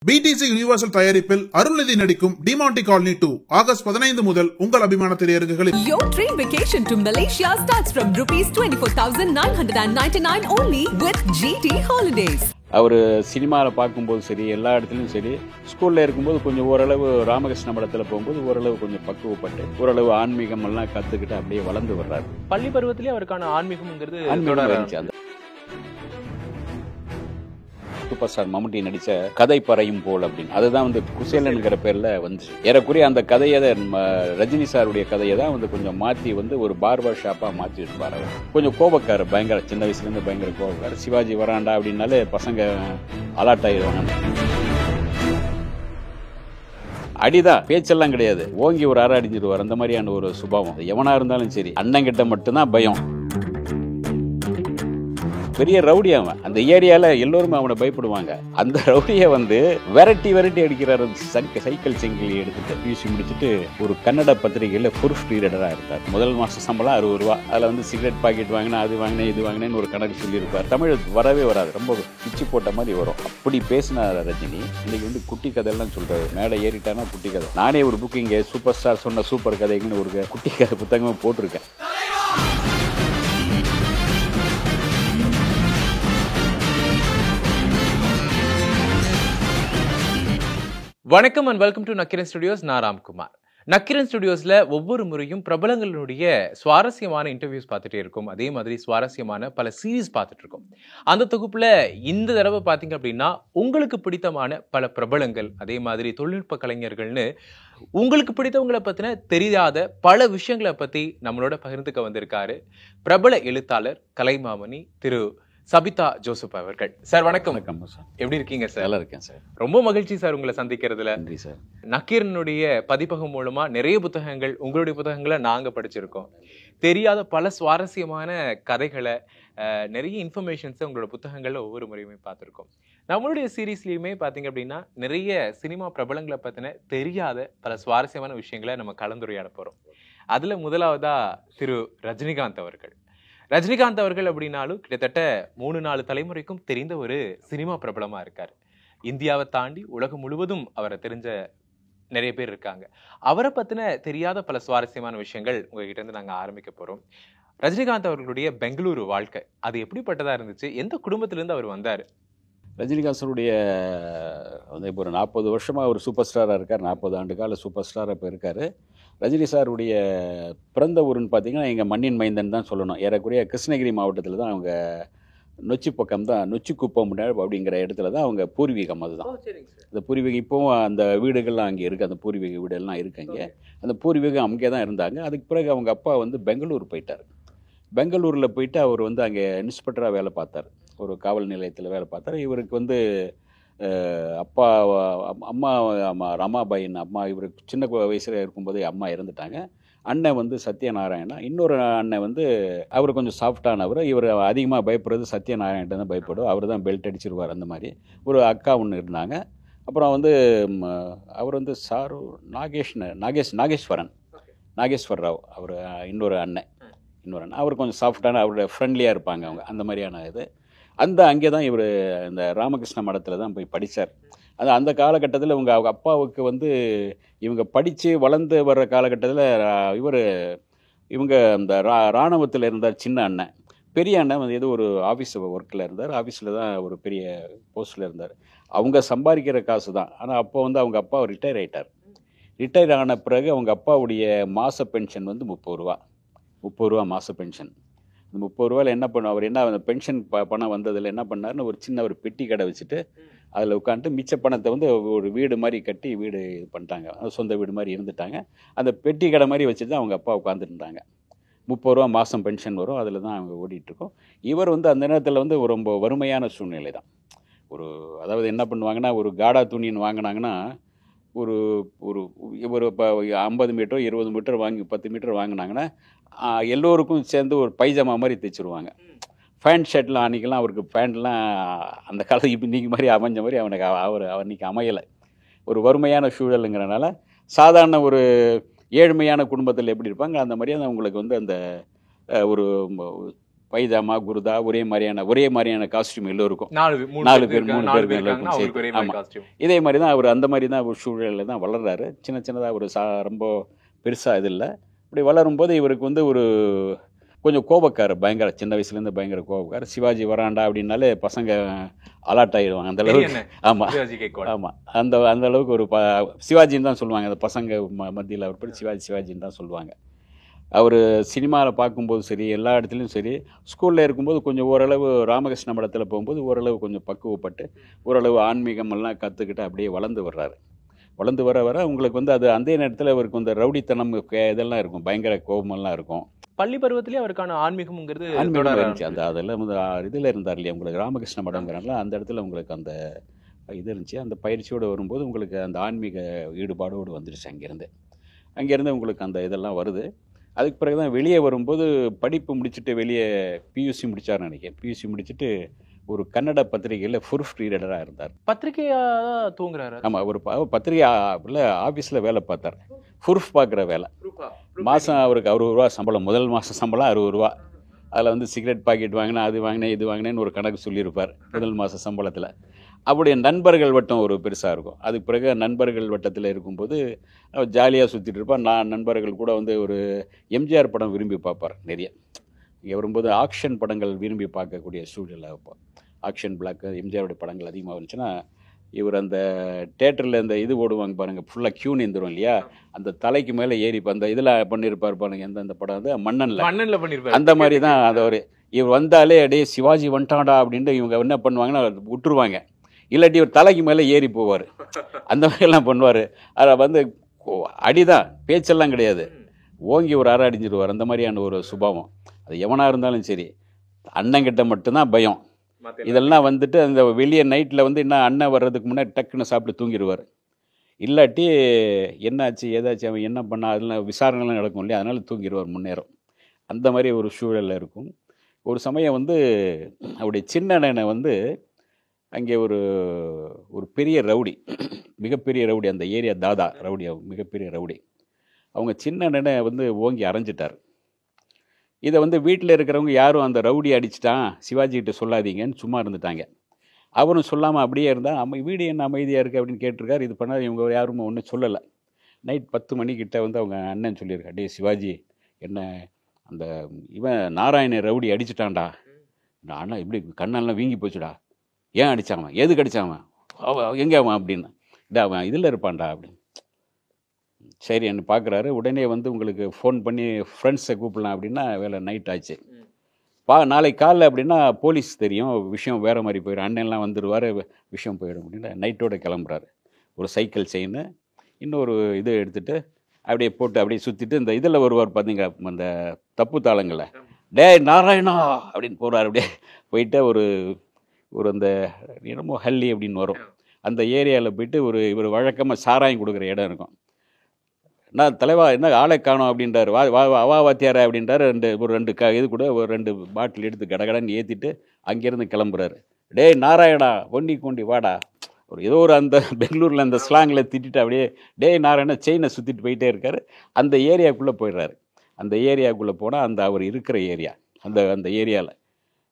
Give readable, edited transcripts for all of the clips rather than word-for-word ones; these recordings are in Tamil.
BTC யூனிவர்சல் தயாரிப்பில் அருள்நிதி நடிக்கும் டிமாண்டி காலனி 2 ஆகஸ்ட் 15 முதல் உங்கள் அபிமான திரையரங்குகளில். Your dream vacation to Malaysia starts from ₹24,999 only with GT Holidays. அவர் சினிமாவில் பார்க்கும்போது சரி, எல்லா இடத்துலையும் சரி, ஸ்கூலில் இருக்கும்போது கொஞ்சம் ஓரளவு ராமகிருஷ்ண மடத்தில் போகும்போது ஓரளவு கொஞ்சம் பக்குவப்பட்டு ஓரளவு ஆன்மீகம் எல்லாம் கற்றுக்கிட்டு அப்படியே வளர்ந்து வர்றாரு. பள்ளி பருவத்திலேயே அவருக்கான ஆன்மீகம்ங்கிறது இருந்துச்சு. அந்த சூப்பர் ஸ்டார் மம்முட்டி நடித்த கதை பறையும் போல் அப்படின்னு அதுதான் வந்து குசேலனுங்கிற பேரில் வந்துச்சு. ஏறக்குறைய அந்த கதையை ரஜினி சாருடைய கதையை தான் வந்து கொஞ்சம் மாற்றி வந்து ஒரு பார்பர் ஷாப்பாக மாற்றி இருப்பார். அவர் கொஞ்சம் கோபக்கார, பயங்கர சின்ன வயசுலேருந்து பயங்கர கோபக்கார. சிவாஜி வராண்டா அப்படின்னாலே பசங்க அலர்ட் ஆகிடுவாங்க. அடிதான், பேச்செல்லாம் கிடையாது, ஓங்கி ஒரு அரை அடிஞ்சிருவார். அந்த மாதிரியான ஒரு சுபாவம். எவனா இருந்தாலும் சரி, அண்ணங்கிட்ட மட்டும்தான் பயம். பெரிய ரவுடி அவன். அந்த ஏரியால எல்லோருமே அவனை பயப்படுவாங்க. அந்த ரவுடியை வந்து வெரைட்டி அடிக்கிறார். சைக்கிள் செங்கிலி எடுத்துட்டு பியூசி முடிச்சுட்டு ஒரு கன்னட பத்திரிகையில் ப்ரூஃப் ரீடராக இருந்தார். முதல் மாச சம்பளம் 60 ரூபா. அதில் வந்து சிகரெட் பாக்கெட் வாங்கினா, அது வாங்கினேன், இது வாங்கினேன்னு ஒரு கணக்கு சொல்லியிருப்பார். தமிழ் வரவே வராது, ரொம்ப பிச்சு போட்ட மாதிரி வரும். அப்படி பேசினார் ரஜினி. இன்னைக்கு வந்து குட்டி கதையெல்லாம் சொல்றாரு. மேலே ஏறிட்டானா குட்டி கதை. நானே ஒரு புக்கிங் சூப்பர் ஸ்டார் சொன்ன சூப்பர் கதைக்குன்னு ஒரு குட்டி கதை புத்தகமாக போட்டிருக்கேன். வணக்கம் and welcome to Nakkeeran studios. நான் ராம்குமார். நக்கீரன் ஸ்டுடியோஸ்ல ஒவ்வொரு முறையும் பிரபலங்களுடைய சுவாரஸ்யமான இன்டர்வியூஸ் பார்த்துட்டே இருக்கும். அதே மாதிரி சுவாரஸ்யமான பல சீரீஸ் பார்த்துட்டு இருக்கோம். அந்த தொகுப்புல இந்த தடவை பார்த்தீங்க அப்படின்னா உங்களுக்கு பிடித்தமான பல பிரபலங்கள், அதே மாதிரி தொழில்நுட்ப கலைஞர்கள்னு உங்களுக்கு பிடித்தவங்களை பத்தின தெரியாத பல விஷயங்களை பத்தி நம்மளோட பகிர்ந்துக்க வந்திருக்காரு பிரபல எழுத்தாளர், கலைமாமணி திரு சபிதா ஜோசப் அவர்கள். சார் வணக்கம். வணக்கம் சார். எப்படி இருக்கீங்க சார்? நல்லா இருக்கேன் சார். ரொம்ப மகிழ்ச்சி சார் உங்களை சந்திக்கிறதுல. நன்றி சார். நக்கீரனுடைய பதிப்பகம் மூலமா நிறைய புத்தகங்கள், உங்களுடைய புத்தகங்களை நாங்க படிச்சிருக்கோம். தெரியாத பல சுவாரஸ்யமான கதைகளை, நிறைய இன்ஃபர்மேஷன்ஸை உங்களோட புத்தகங்கள்ல ஒவ்வொரு முறையுமே பார்த்துருக்கோம். நம்மளுடைய சீரீஸ்லயுமே பார்த்தீங்க அப்படின்னா நிறைய சினிமா பிரபலங்களை பத்தின தெரியாத பல சுவாரஸ்யமான விஷயங்களை நம்ம கலந்துரையாட போறோம். அதுல முதலாவதா திரு ரஜினிகாந்த் அவர்கள். ரஜினிகாந்த் அவர்கள் அப்படின்னாலும் கிட்டத்தட்ட 3-4 தலைமுறைக்கும் தெரிந்த ஒரு சினிமா பிரபலமா இருக்காரு. இந்தியாவை தாண்டி உலகம் முழுவதும் அவரை தெரிஞ்ச நிறைய பேர் இருக்காங்க. அவரை பத்தின தெரியாத பல சுவாரஸ்யமான விஷயங்கள் உங்ககிட்ட இருந்து நாங்க ஆரம்பிக்க போறோம். ரஜினிகாந்த் அவர்களுடைய பெங்களூரு வாழ்க்கை அது எப்படிப்பட்டதா இருந்துச்சு? எந்த குடும்பத்திலிருந்து அவர் வந்தாரு? ரஜினிகாந்தனுடைய வந்து இப்போ ஒரு 40 வருஷமாக ஒரு சூப்பர் ஸ்டாராக இருக்கார். 40 ஆண்டு கால சூப்பர் ஸ்டாராக இப்போ இருக்கார். ரஜினி சாருடைய பிறந்த ஊருன்னு பார்த்தீங்கன்னா எங்கள் மண்ணின் மைந்தன் தான் சொல்லணும். ஏறக்குறைய கிருஷ்ணகிரி மாவட்டத்தில் தான் அவங்க நொச்சி பக்கம் தான், நொச்சிக்குப்பம் அப்படிங்கிற இடத்துல தான் அவங்க பூர்வீகம். அதுதான் அந்த பூர்வீகம். இப்போவும் அந்த வீடுகள்லாம் அங்கே இருக்குது. அந்த பூர்வீக வீடெல்லாம் இருக்குது அங்கே. அந்த பூர்வீகம் அங்கே தான் இருந்தாங்க. அதுக்கு பிறகு அவங்க அப்பா வந்து பெங்களூர் போயிட்டார். பெங்களூரில் போயிட்டு அவர் வந்து அங்கே இன்ஸ்பெக்டராக வேலை பார்த்தார். ஒரு காவல் நிலையத்தில் வேலை பார்த்தார். இவருக்கு வந்து அப்பா, அம்மா ரமாபாயின் அம்மா, இவருக்கு சின்ன வயசில் இருக்கும்போதே அம்மா இறந்துட்டாங்க. அண்ணன் வந்து சத்யநாராயணா. இன்னொரு அண்ணன் வந்து அவர் கொஞ்சம் சாஃப்டானவர். இவர் அதிகமாக பயப்படுறது சத்யநாராயணன் தான் பயப்படுவார். அவர் தான் பெல்ட் அடிச்சிருவார். அந்த மாதிரி ஒரு அக்கா ஒன்று இருந்தாங்க. அப்புறம் வந்து அவர் வந்து நாகேஸ்வர் ராவ் அவர் இன்னொரு அண்ணன். அவர் கொஞ்சம் சாஃப்டான, அவரோட ஃப்ரெண்ட்லியாக இருப்பாங்க அவங்க. அந்த மாதிரியான இது அங்கே தான் இவர் இந்த ராமகிருஷ்ண மடத்தில் தான் போய் படித்தார். அது அந்த காலகட்டத்தில் அவங்க அப்பாவுக்கு வந்து இவங்க படித்து வளர்ந்து வர்ற காலகட்டத்தில் இவங்க இந்த இராணுவத்தில் இருந்தார் சின்ன அண்ணன். பெரிய அண்ணன் வந்து ஏதோ ஒரு ஆஃபீஸ் ஒர்க்கில் இருந்தார். ஆஃபீஸில் தான் ஒரு பெரிய போஸ்ட்டில் இருந்தார். அவங்க சம்பாதிக்கிற காசு தான். ஆனால் அப்போ வந்து அவங்க அப்பா ரிட்டையர் ஆகிட்டார். ரிட்டையர் ஆன பிறகு அவங்க அப்பாவுடைய மாத பென்ஷன் வந்து 30 ரூபா மாத பென்ஷன். இந்த 30 ரூபாயில் என்ன பண்ணும் அவர், என்ன அந்த பென்ஷன் பணம் வந்ததில் என்ன பண்ணாருன்னு ஒரு சின்ன ஒரு பெட்டி கடை வச்சுட்டு அதில் உட்காந்துட்டு மிச்ச பணத்தை வந்து ஒரு வீடு மாதிரி கட்டி வீடு இது பண்ணிட்டாங்க. சொந்த வீடு மாதிரி இருந்துட்டாங்க. அந்த பெட்டி கடை மாதிரி வச்சுட்டு தான் அவங்க அப்பா உட்காந்துருந்தாங்க. 30 ரூபா மாதம் பென்ஷன் வரும். அதில் தான் அவங்க ஓடிட்டுருக்கோம். இவர் வந்து அந்த நேரத்தில் வந்து ரொம்ப வறுமையான சூழ்நிலை தான். அதாவது என்ன பண்ணுவாங்கன்னா, ஒரு காடா துணின்னு வாங்கினாங்கன்னா ஒரு ஒரு ஒரு இப்போ 50 மீட்டர் 20 மீட்டர் வாங்கி 10 மீட்டர் வாங்கினாங்கன்னா எல்லோருக்கும் சேர்ந்து ஒரு பைஜாமா மாதிரி தைச்சிருவாங்க. பேண்ட் ஷர்ட்லாம் அன்றைக்கெல்லாம் அவருக்கு பேண்ட்லாம் அந்த காலத்து இப்போ இன்றைக்கி மாதிரி அமைஞ்ச மாதிரி அவர் அன்றைக்கி அமையலை. ஒரு வறுமையான சூழலுங்கிறனால சாதாரண ஒரு ஏழ்மையான குடும்பத்தில் எப்படி இருப்பாங்க அந்த மாதிரியே அவங்களுக்கு வந்து அந்த ஒரு பைஜாமா குருதா ஒரே மாதிரியான காஸ்டியூம் எல்லோருக்கும் 4 பேர் 3 பேருக்கு எல்லோருக்கும் சேர்த்து. ஆமாம், இதே மாதிரி தான் அவர் அந்த மாதிரி தான் ஒரு சூழலில் தான் வளர்றாரு. சின்னதாக ஒரு ரொம்ப பெருசாக இது இல்லை. இப்படி வளரும்போது இவருக்கு வந்து ஒரு கொஞ்சம் கோபக்காரர், பயங்கர சின்ன வயசுலேருந்து பயங்கர கோபக்காரர். சிவாஜி வராண்டா அப்படின்னாலே பசங்க அலர்ட் ஆகிடுவாங்க அந்த அளவுக்கு. ஆமாம் ஆமாம், அந்த அளவுக்கு ஒரு சிவாஜின்னு தான் சொல்லுவாங்க அந்த பசங்க மத்தியில். அவர் பேர் சிவாஜின்னு தான் சொல்லுவாங்க. அவர் சினிமாவில் பார்க்கும்போது சரி, எல்லா இடத்துலையும் சரி, ஸ்கூலில் இருக்கும்போது கொஞ்சம் ஓரளவு ராமகிருஷ்ண மடத்தில் போகும்போது ஓரளவு கொஞ்சம் பக்குவப்பட்டு ஓரளவு ஆன்மீகமெல்லாம் கற்றுக்கிட்டு அப்படியே வளர்ந்து வர்றாரு. வளர்ந்து வர உங்களுக்கு வந்து அது அந்த நேரத்தில் அவருக்கு வந்து ரவுடித்தனம் இதெல்லாம் இருக்கும், பயங்கர கோபமெல்லாம் இருக்கும். பள்ளி பருவத்திலேயே அவருக்கான ஆன்மீகம்ங்கிறது இருந்துச்சு. அதெல்லாம் வந்து இதில் இருந்தார் இல்லையா உங்களுக்கு, ராமகிருஷ்ண மடங்கிறாங்களா, அந்த இடத்துல உங்களுக்கு அந்த இது இருந்துச்சு. அந்த பயிற்சியோடு வரும்போது உங்களுக்கு அந்த ஆன்மீக ஈடுபாடோடு வந்துடுச்சு. அங்கேருந்து உங்களுக்கு அந்த இதெல்லாம் வருது. அதுக்கு பிறகு தான் வெளியே வரும்போது படிப்பு முடிச்சுட்டு வெளியே பியூசி முடித்தார்னு நினைக்கிறேன். பியூசி முடிச்சுட்டு ஒரு கன்னட பத்திரிகையில் ப்ரூஃப் ரீடராக இருந்தார். பத்திரிகையாக தூங்குறாரு. ஆமாம், ஒரு பத்திரிகை ஆஃபீஸில் வேலை பார்த்தார். ப்ரூஃப் பார்க்குற வேலை. மாதம் அவருக்கு 60 ரூபா சம்பளம், முதல் மாதம் சம்பளம் 60 ரூபா. அதில் வந்து சிகரெட் பாக்கெட் வாங்கினேன், அது வாங்கினேன், இது வாங்கினேன்னு ஒரு கணக்கு சொல்லியிருப்பார் முதல் மாத சம்பளத்தில். அப்படி நண்பர்கள் வட்டம் ஒரு பெருசாக இருக்கும். அதுக்கு பிறகு நண்பர்கள் வட்டத்தில் இருக்கும்போது ஜாலியாக சுற்றிட்டு இருப்பார். நான் நண்பர்கள் கூட வந்து ஒரு எம்ஜிஆர் படம் விரும்பி பார்ப்பார் நிறைய. இங்கே வரும்போது ஆக்ஷன் படங்கள் விரும்பி பார்க்கக்கூடிய சூழலில் வைப்போம். ஆக்ஷன் பிளாக் எம்ஜிஆருடைய படங்கள் அதிகமாக இருந்துச்சுன்னா இவர் அந்த தேட்டரில் இந்த இது ஓடுவாங்க பாருங்கள், ஃபுல்லாக க்யூ நின்றுடும் இல்லையா, அந்த தலைக்கு மேலே ஏறி அந்த இதில் பண்ணியிருப்பார் பாருங்க. எந்த படம் வந்து மன்னனில் பண்ணியிருப்பார். அந்த மாதிரி தான் அது ஒரு இவர் வந்தாலே அப்படியே சிவாஜி வந்துட்டாடா அப்படின்ட்டு இவங்க என்ன பண்ணுவாங்கன்னா விட்டுருவாங்க. இல்லாட்டி ஒரு தலைக்கு மேலே ஏறி போவார். அந்த மாதிரிலாம் பண்ணுவார். அதில் வந்து அடிதான், பேச்செல்லாம் கிடையாது, ஓங்கி ஒரு அரை அடிஞ்சிடுவார். அந்த மாதிரியான ஒரு சுபாவம். அது எவனாக இருந்தாலும் சரி, அண்ணங்கிட்ட மட்டும்தான் பயம். இதெல்லாம் வந்துட்டு அந்த வெளியே நைட்டில் வந்து என்ன அண்ணன் வர்றதுக்கு முன்னாடி டக்குன்னு சாப்பிட்டு தூங்கிடுவார். இல்லாட்டி என்னாச்சு ஏதாச்சு அவன் என்ன பண்ணா அதெல்லாம் விசாரணைலாம் நடக்கும் இல்லையா, அதனால் தூங்கிடுவார் முன்னேறும். அந்த மாதிரி ஒரு சூழலில் இருக்கும். ஒரு சமயம் வந்து அவருடைய சின்ன அண்ணனை வந்து அங்கே ஒரு பெரிய ரவுடி, மிகப்பெரிய ரவுடி, அந்த ஏரியா தாதா ரவுடி, மிகப்பெரிய ரவுடி. அவங்க சின்ன அண்ணனை வந்து ஓங்கி அரைஞ்சிட்டார். இதை வந்து வீட்டில் இருக்கிறவங்க யாரும் அந்த ரவுடி அடிச்சிட்டான் சிவாஜிகிட்ட சொல்லாதீங்கன்னு சும்மா இருந்துட்டாங்க. அவரும் சொல்லாமல் அப்படியே இருந்தால் வீடு என்ன அமைதியாக இருக்குது அப்படின்னு கேட்டிருக்காரு. இது பண்ணால் இவங்க யாரும் ஒன்றும் சொல்லலை. நைட் 10 மணிக்கிட்ட வந்து அவங்க அண்ணன் சொல்லியிருக்கா, டே சிவாஜி என்ன அந்த இவன் நாராயண ரவுடி அடிச்சிட்டான்டா, நான் அண்ணா இப்படி கண்ணெல்லாம் வீங்கி போச்சுடா, ஏன் அடித்தாவன், எதுக்கு அடித்தாவன், எங்கே அவன் அப்படின்னு, இல்லை அவன் இதில் இருப்பான்டா அப்படின்னு. சரி என்ன பார்க்குறாரு. உடனே வந்து உங்களுக்கு ஃபோன் பண்ணி ஃப்ரெண்ட்ஸை கூப்பிடலாம் அப்படின்னா வேலை நைட் ஆச்சு. நாளைக்கு காலைல அப்படின்னா போலீஸ் தெரியும், விஷயம் வேறு மாதிரி போயிடும், அண்ணன்லாம் வந்துடுவார், விஷயம் போயிடும் அப்படின்னா நைட்டோடு கிளம்புறாரு. ஒரு சைக்கிள் செயின் இன்னொரு இது எடுத்துகிட்டு அப்படியே போட்டு அப்படியே சுற்றிட்டு இந்த இதில் வருவார் பார்த்தீங்க அந்த தப்பு தாளங்களை, டே நாராயணா அப்படின்னு போகிறார். அப்படியே போயிட்டு ஒரு அந்த என்னமோ ஹல்லி அப்படின்னு வரும், அந்த ஏரியாவில் போயிட்டு இவர் வழக்கமாக சாராயம் கொடுக்குற இடம் இருக்கும். நான் தலைவா என்ன ஆளை காணோம் அப்படின்றார். வா வாத்தியார அப்படின்றார். ரெண்டு இது கூட ஒரு 2 பாட்டில் எடுத்து கடகடன்னு ஏற்றிட்டு அங்கேருந்து கிளம்புறாரு. டேய் நாராயணா கொண்டி வாடா, ஏதோ அந்த பெங்களூரில் அந்த ஸ்லாங்கில் திட்டிட்டு அப்படியே டேய் நாராயணா செயினை சுற்றிட்டு போயிட்டே இருக்கார். அந்த ஏரியாவுக்குள்ளே போயிடுறாரு. அந்த ஏரியாவுக்குள்ளே போனால் அவர் இருக்கிற ஏரியா, அந்த ஏரியாவில்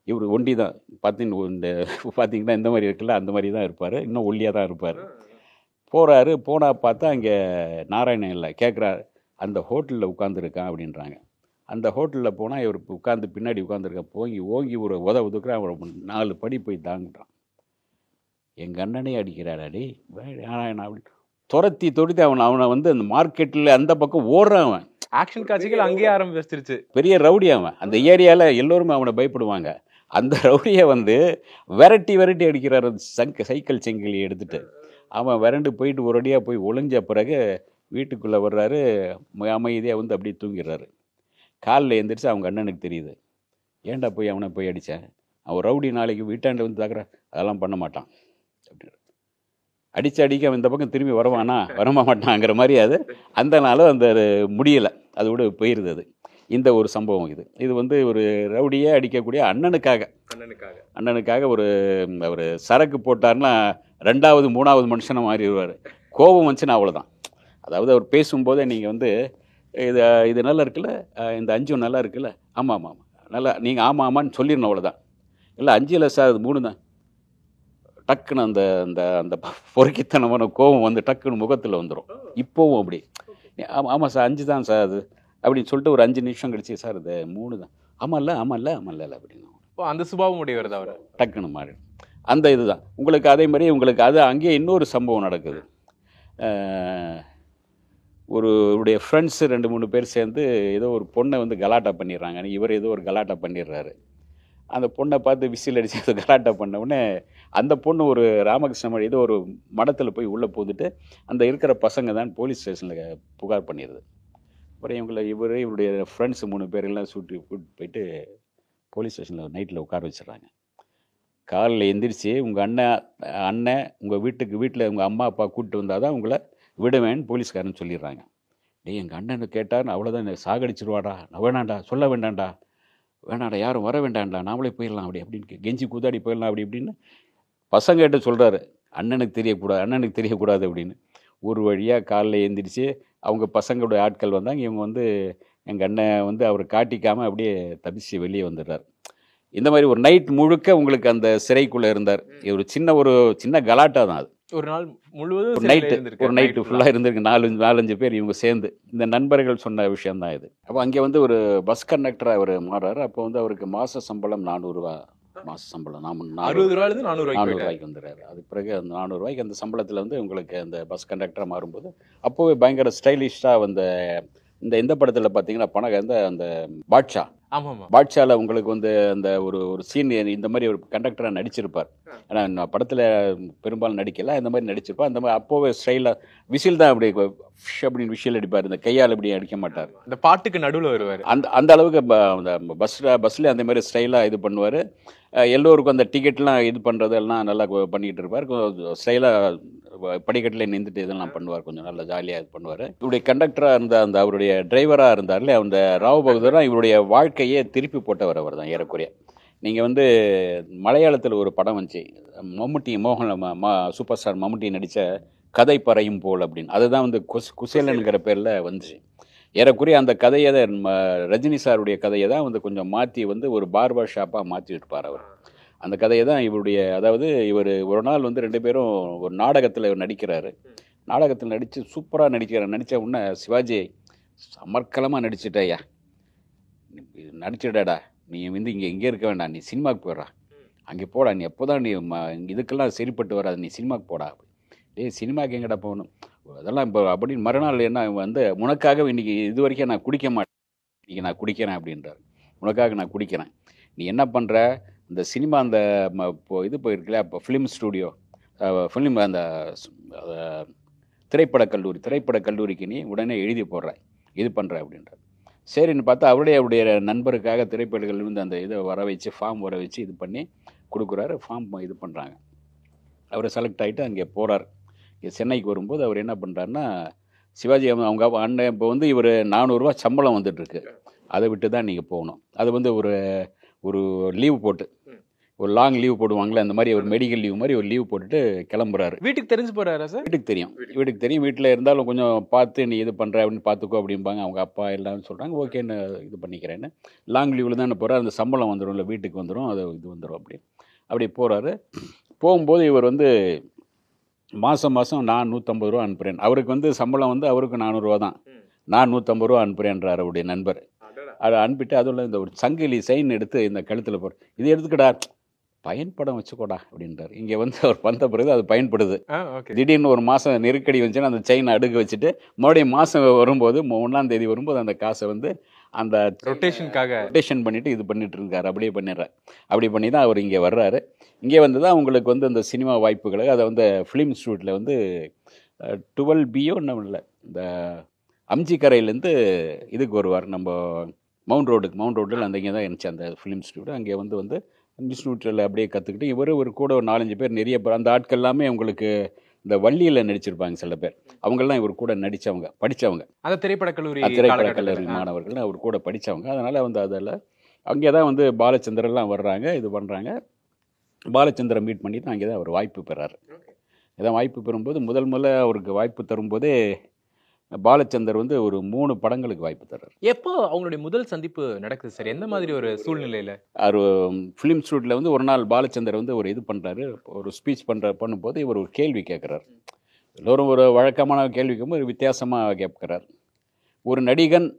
இவர் ஒண்டி தான் பார்த்தீங்கன்னா இந்த மாதிரி இருக்குல்ல, அந்த மாதிரி தான் இருப்பார், இன்னும் ஒல்லியாக தான் இருப்பார். போகிறாரு. போனால் பார்த்தா அங்கே நாராயணன் இல்லை. கேட்குறாரு, அந்த ஹோட்டலில் உட்காந்துருக்கான் அப்படின்றாங்க. அந்த ஹோட்டலில் போனால் இவர் பின்னாடி உட்காந்துருக்கான். ஓங்கி ஒரு உதுக்குறான். அவன் 4 படி போய் தாங்குறான். எங்கள் அண்ணனே அடிக்கிறார். அடி நாராயணா அப்படின்னு துரத்தி அவனை வந்து அந்த மார்க்கெட்டில் அந்த பக்கம் ஓடுறான். அவன் ஆக்ஷன் காட்சிகள் அங்கேயே ஆரம்பிச்சிருச்சு. பெரிய ரவுடி அவன். அந்த ஏரியாவில் எல்லோருமே அவனை பயப்படுவாங்க. அந்த ரவுடியை வந்து விரட்டி அடிக்கிறார் சைக்கிள் செங்கிலி எடுத்துகிட்டு. அவன் விரண்டு போயிட்டு ஒரு அடியாக போய் ஒளிஞ்ச பிறகு வீட்டுக்குள்ளே வர்றாரு. அமைதியாக வந்து அப்படியே தூங்கிடுறாரு. காலில் எழுந்திரிச்சு அவங்க அண்ணனுக்கு தெரியுது, ஏன்டா போய் அவனை போய் அடித்தேன், அவன் ரவுடி நாளைக்கு வீட்டாண்ட வந்து தாக்குற, அதெல்லாம் பண்ண மாட்டான் அப்படின்னு. அடிக்க அவன் இந்த பக்கம் திரும்பி வரமாட்டாங்கிற மாதிரி அது அந்த நாளும் அந்த முடியலை, அது கூட போயிருது. அது இந்த ஒரு சம்பவம். இது வந்து ஒரு ரவுடியே அடிக்கக்கூடிய அண்ணனுக்காக ஒரு சரக்கு போட்டார்னா 2வது 3வது மனுஷனை மாறிடுவார். கோபம் வந்துச்சுன்னா அவ்வளோதான். அதாவது அவர் பேசும்போதே நீங்கள் வந்து இது நல்லா இருக்குல்ல, இந்த 5 நல்லா இருக்குல்ல, ஆமாம் நல்லா நீங்கள் ஆமாம் ஆமான்னு சொல்லிடணும், அவ்வளோதான். இல்லை 5 இல்லை சார், அது 3 தான். டக்குன்னு அந்த அந்த அந்த பொறுக்கித்தனமான கோபம் வந்து டக்குன்னு முகத்தில் வந்துடும். இப்போவும் அப்படி, ஆமாம் ஆமாம் சார் 5 தான் சார் அது அப்படின்னு சொல்லிட்டு ஒரு 5 நிமிஷம் கழிச்சு, சார் அது 3 தான். ஆமாம்ல ஆமாம்ல ஆமாம்ல அப்படின்னு அந்த சுபாவம் உடையவர் தான் அவர். டக்குன்னு மாறி அந்த இதுதான் உங்களுக்கு. அதே மாதிரி உங்களுக்கு அது அங்கேயே இன்னொரு சம்பவம் நடக்குது. இவருடைய ஃப்ரெண்ட்ஸு 2-3 பேர் சேர்ந்து ஏதோ ஒரு பொண்ணை வந்து கலாட்டா பண்ணிடுறாங்க. இவர் ஏதோ ஒரு கலாட்டா பண்ணிடுறாரு. அந்த பொண்ணை பார்த்து விசில் அடித்து அதை கலாட்டா பண்ண உடனே அந்த பொண்ணு ஒரு ராமகிருஷ்ண ஏதோ ஒரு மடத்தில் போய் உள்ளே போட்டுட்டு அந்த இருக்கிற பசங்க தான் போலீஸ் ஸ்டேஷனில் புகார் பண்ணிடுது. அப்புறம் இவருடைய ஃப்ரெண்ட்ஸ் 3 பேரெல்லாம் கூப்பிட்டு போயிட்டு போலீஸ் ஸ்டேஷனில் நைட்டில் உட்கார வச்சிடறாங்க. காலையில் எந்திரிச்சு உங்கள் அண்ணன் உங்கள் வீட்டில் உங்கள் அம்மா அப்பா கூப்பிட்டு வந்தால் தான் உங்களை விடுவேன்னு போலீஸ்காரன்னு சொல்லிடுறாங்க. எங்கள் அண்ணனை கேட்டார், அவ்வளோதான் சாகடிச்சிருவாடா, வேணாண்டா, சொல்ல வேண்டாண்டா, யாரும் வர வேண்டாம்டா, நாமளே போயிடலாம் அப்படின்னு கெஞ்சி கூத்தாடி போயிடலாம் அப்படின்னு பசங்கிட்ட சொல்கிறாரு. அண்ணனுக்கு தெரியக்கூடாது அப்படின்னு. ஒரு வழியாக காலையில் எழுந்திரிச்சு அவங்க பசங்களோட ஆட்கள் வந்தாங்க. இவங்க வந்து எங்கள் அண்ணன் வந்து அவர் காட்டிக்காமல் அப்படியே தப்பிச்சு வெளியே வந்துடுறார். இந்த மாதிரி ஒரு நைட் முழுக்க உங்களுக்கு அந்த சிறைக்குள்ளே இருந்தார். ஒரு சின்ன கலாட்டா தான் அது. ஒரு நாள் முழுவதும் ஒரு நைட்டு ஃபுல்லாக இருந்திருக்கு. 4-5 பேர் இவங்க சேர்ந்து, இந்த நண்பர்கள் சொன்ன விஷயந்தான் இது. அப்போ அங்கே வந்து ஒரு பஸ் கண்டக்டராக அவர் மாறாரு. அப்போ வந்து அவருக்கு மாத சம்பளம் 400 ரூபா. மாத சம்பளம் 400 ரூபாய்க்கு வந்துடுறாரு. அதுக்கு பிறகு அந்த 400 ரூபாய்க்கு அந்த சம்பளத்தில் வந்து உங்களுக்கு அந்த பஸ் கண்டக்டராக மாறும்போது அப்போவே பயங்கர ஸ்டைலிஷ்டாக வந்த இந்த படத்தில் பார்த்தீங்கன்னா அந்த பாட்ஷா. பாட்ஷாவில் உங்களுக்கு வந்து அந்த ஒரு சீன் இந்த மாதிரி ஒரு கண்டக்டராக நடிச்சிருப்பார். ஆனால் நான் படத்தில் பெரும்பாலும் நடிக்கல, இந்த மாதிரி நடிச்சிருப்பார். அந்த மாதிரி அப்போவே ஸ்டைலாக விசில் தான் அப்படி அப்படின்னு விசில் அடிப்பார். இந்த கையால் இப்படி அடிக்க மாட்டார். அந்த பாட்டுக்கு நடுவில் வருவார். அந்த அளவுக்கு அந்த பஸ்ஸில் அந்த மாதிரி ஸ்டைலாக இது பண்ணுவார். எல்லோருக்கும் அந்த டிக்கெட்லாம் இது பண்ணுறதெல்லாம் நல்லா பண்ணிக்கிட்டு இருப்பார். ஸ்டைலாக படிக்கட்டில் நின்றுட்டு இதெல்லாம் பண்ணுவார். கொஞ்சம் நல்லா ஜாலியாக இது பண்ணுவார். இவருடைய கண்டக்டராக இருந்த அந்த அவருடைய டிரைவராக இருந்தார்ல அந்த ராவ் பகதூராக இவருடைய வாழ்க்கையே திருப்பி போட்டவர் அவர் தான் ஏறக்குறைய. நீங்கள் வந்து மலையாளத்தில் ஒரு படம் வந்துச்சு, மம்முட்டி சூப்பர் ஸ்டார் மம்முட்டி நடித்த கதை பறையும் போல் அப்படின்னு. அதுதான் வந்து குசேலனுங்கிற பேரில் வந்துச்சு. ஏறக்குறைய அந்த கதையை ரஜினி சாருடைய கதையை தான் வந்து கொஞ்சம் மாற்றி வந்து ஒரு பார்பர் ஷாப்பாக மாற்றிட்டு இருப்பார் அவர். அந்த கதையை தான் இவர் ஒரு நாள் வந்து 2 பேரும் ஒரு நாடகத்தில் நடிக்கிறாரு. நாடகத்தில் நடித்து சூப்பராக நடித்த உடனே சிவாஜி அமர்க்கலமாக நடிச்சிட்டேயா, நடிச்சிடாடா, நீ வந்து இங்கே இருக்க வேண்டாம், நீ சினிமாவுக்கு போயிடா, அங்கே போடா, நீ எப்போ தான் நீ இதுக்கெல்லாம் சரிப்பட்டு வராது, நீ சினிமாவுக்கு போடா. சினிமாவுக்கு எங்கடா போகணும் அதெல்லாம் இப்போ அப்படின்னு மறுநாள் என்ன வந்து உனக்காக இன்றைக்கி இது வரைக்கும் நான் குடிக்க மாட்டேன், இன்றைக்கி நான் குடிக்கிறேன் அப்படின்றார். உனக்காக நான் குடிக்கிறேன், நீ என்ன பண்ணுற, இந்த சினிமா அந்த இது போயிருக்கல இப்போ ஃபிலிம் ஸ்டூடியோ அந்த திரைப்பட கல்லூரிக்கு நீ உடனே எழுதி போடுற, இது பண்ணுற அப்படின்றார். சரின்னு பார்த்தா அவருடைய நண்பருக்காக திரைப்படங்கள் வந்து அந்த இதை ஃபார்ம் வர வச்சு இது பண்ணி கொடுக்குறாரு. ஃபார்ம் இது பண்ணுறாங்க. அவர் செலக்ட் ஆகிட்டு அங்கே போகிறார். இங்கே சென்னைக்கு வரும்போது அவர் என்ன பண்ணுறாருன்னா, சிவாஜி அவங்க அண்ணன் இப்போ வந்து இவர் 400 ரூபா சம்பளம் வந்துட்டுருக்கு, அதை விட்டு தான் நீங்கள் போகணும். அது வந்து ஒரு லீவ் போட்டு ஒரு லாங் லீவ் போடுவாங்களே, அந்த மாதிரி ஒரு மெடிக்கல் லீவ் மாதிரி ஒரு லீவ் போட்டுட்டு கிளம்புறாரு. வீட்டுக்கு தெரிஞ்சு போகிறாரா சார்? வீட்டுக்கு தெரியும். வீட்டில் இருந்தாலும் கொஞ்சம் பார்த்து நீ இது பண்ணுற அப்படின்னு பார்த்துக்கோ அப்படிம்பாங்க அவங்க அப்பா எல்லாரும் சொல்கிறாங்க. ஓகேன்னு இது பண்ணிக்கிறேன்னு லாங் லீவில் தான் போகிறார். அந்த சம்பளம் வந்துடும், இல்லை வீட்டுக்கு வந்துடும், அது இது வந்துடும். அப்படி போகிறாரு. போகும்போது இவர் வந்து மாதம் நான் 150 ரூபா அனுப்புகிறேன். அவருக்கு வந்து சம்பளம் வந்து அவருக்கு 400 ரூபா தான், நான் 150 ரூபா அனுப்புகிறேன்றார் அவருடைய நண்பர். அதை அனுப்பிட்டு அதில் இந்த ஒரு சங்கிலி செயின் எடுத்து இந்த கழுத்தில் போகிற, இது எடுத்துக்கடா, பயன்படம் வச்சுக்கோடா அப்படின்றார். இங்கே வந்து அவர் வந்த பிறகு அது பயன்படுது. திடீர்னு ஒரு மாதம் நெருக்கடி வந்துச்சுன்னா அந்த செயினை அடுக்க வச்சுட்டு மறுபடியும் மாதம் வரும்போது 1ஆம் தேதி வரும்போது அந்த காசை வந்து அந்த ரொட்டேஷன் பண்ணிவிட்டு இது பண்ணிட்டு இருக்காரு. அப்படியே பண்ணிடுறார். அப்படி பண்ணி தான் அவர் இங்கே வர்றாரு. இங்கே வந்து தான் உங்களுக்கு வந்து அந்த சினிமா வாய்ப்புகளை அதை வந்து ஃபிலிம் இன்ஸ்டியூட்டில் வந்து 12B இல்லை இந்த அம்ஜிக்கரையிலேருந்து இதுக்கு வருவார். நம்ம மவுண்ட் ரோட்டில் அந்த இங்கே தான் இருந்துச்சு அந்த ஃபிலிம் இன்ஸ்டியூட். அங்கே வந்து இன்ஸ்டியூட்டில் அப்படியே கற்றுக்கிட்டு இவர் ஒரு கூட ஒரு 4-5 பேர் நிறைய பேர், அந்த ஆட்கள் எல்லாமே உங்களுக்கு இந்த வள்ளியில் நடிச்சிருப்பாங்க சில பேர், அவங்கெல்லாம் இவர் கூட நடித்தவங்க, படித்தவங்க, அந்த திரைப்பட கல்லூரி மாணவர்கள் அவர் கூட படித்தவங்க. அதனால் வந்து அதில் அங்கே தான் வந்து பாலச்சந்திரன்லாம் வர்றாங்க, இது பண்ணுறாங்க. பாலச்சந்திரன் மீட் பண்ணி தான் அங்கே தான் அவர் வாய்ப்பு பெறார். இதான் வாய்ப்பு பெறும்போது முதல்ல அவருக்கு வாய்ப்பு தரும்போதே பாலச்சந்தர் வந்து ஒரு 3 படங்களுக்கு வாய்ப்பு தர்றார். எப்போ அவங்களுடைய முதல் சந்திப்பு நடக்குது சார்? எந்த மாதிரி ஒரு சூழ்நிலையில? அவர் ஃபிலிம் ஸ்டூடியோவில் வந்து ஒரு நாள் பாலச்சந்தர் வந்து ஒரு இது பண்ணுறாரு, ஒரு ஸ்பீச் பண்ணும்போது இவர் ஒரு கேள்வி கேட்குறார். எல்லோரும் ஒரு வழக்கமான கேள்வி கேட்கும்போது ஒரு வித்தியாசமாக கேட்குறார். ஒரு நடிகன்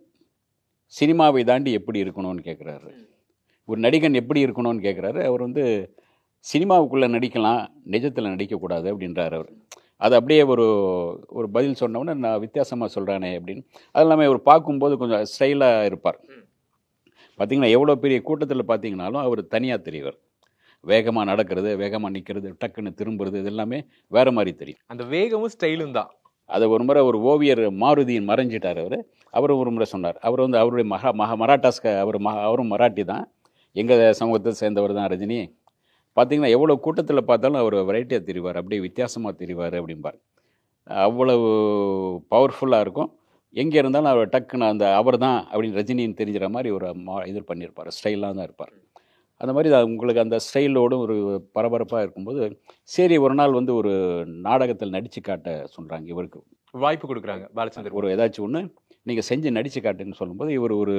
சினிமாவை தாண்டி எப்படி இருக்கணும்னு கேட்குறாரு. ஒரு நடிகன் எப்படி இருக்கணும்னு கேட்குறாரு. அவர் வந்து சினிமாவுக்குள்ளே நடிக்கலாம், நிஜத்தில் நடிக்கக்கூடாது அப்படின்றார் அவர். அது அப்படியே ஒரு பதில் சொன்னோன்னே நான் வித்தியாசமாக சொல்கிறானே அப்படின்னு. அது இல்லாமல் அவர் பார்க்கும்போது கொஞ்சம் ஸ்டைலாக இருப்பார். பார்த்திங்கன்னா எவ்வளோ பெரிய கூட்டத்தில் பார்த்தீங்கன்னாலும் அவர் தனியாக தெரிவார். வேகமாக நடக்கிறது, வேகமாக நிற்கிறது, டக்குன்னு திரும்புறது, இது எல்லாமே வேறு மாதிரி தெரியும். அந்த வேகமும் ஸ்டைலும் தான். அதை ஒரு முறை ஒரு ஓவியர் மாருதியின் மறைஞ்சிட்டார் அவரும் ஒரு முறை சொன்னார். அவர் வந்து அவருடைய மராட்டாஸ்க அவரும் மராட்டி தான், எங்கள் சமூகத்தை சேர்ந்தவர் தான் ரஜினி. பார்த்திங்கன்னா எவ்வளோ கூட்டத்தில் பார்த்தாலும் அவர் வெரைட்டியாக தெரிவார், அப்படியே வித்தியாசமாக தெரிவார் அப்படிம்பார். அவ்வளவு பவர்ஃபுல்லாக இருக்கும். எங்கே இருந்தாலும் அவர் டக்குன்னு அந்த அவர் தான் அப்படின்னு ரஜினின்னு தெரிஞ்சிற மாதிரி ஒரு இது பண்ணியிருப்பார், ஸ்டைலாக தான் இருப்பார். அந்த மாதிரி உங்களுக்கு அந்த ஸ்டைலோடும் ஒரு பரபரப்பாக இருக்கும்போது சரி ஒரு நாள் வந்து ஒரு நாடகத்தில் நடித்து காட்ட சொல்கிறாங்க. இவருக்கு வாய்ப்பு கொடுக்குறாங்க பாலச்சந்தர். ஒரு ஏதாச்சும் ஒன்று நீங்கள் செஞ்சு நடித்து காட்டுன்னு சொல்லும்போது இவர் ஒரு